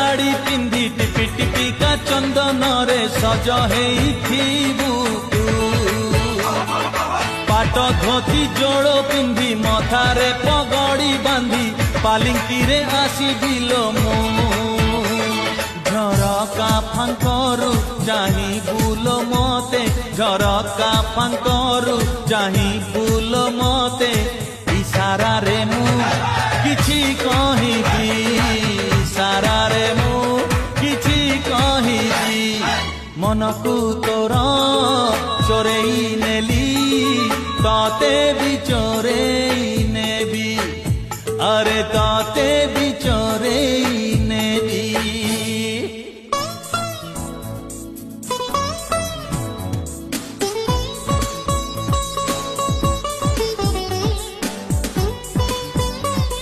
ଶାଢ଼ୀ ପିନ୍ଧି ଟିପି ଟିପିକା ଚନ୍ଦନ ରେ ସଜ ହେଇଥିବୁ ତୁ। ପାଟ ଧୋତି ଯୋଡ଼ ପିନ୍ଧି ମଥାରେ ପଗଡ଼ି ବାନ୍ଧି ପାଲିଙ୍କିରେ ଆସିବିଲୋ ମୁଁ। ଝରକା ଫାଙ୍କରୁ ଚାହିଁ ବୁଲ ମତେ, ଝରକା ଫାଙ୍କରୁ ଚାହିଁ ବୁଲ ମତେ। ଇଶାରାରେ ମୁଁ କିଛି କହିବି, ଇଶାରାରେ ମୁଁ କିଛି କହିବି। ମନକୁ ତୋର ଚୋରେଇ ନେଲି, ତତେ ବି ଚୋରେଇ ନେବି, ଆରେ ତତେ ବି ଚୋରେଇ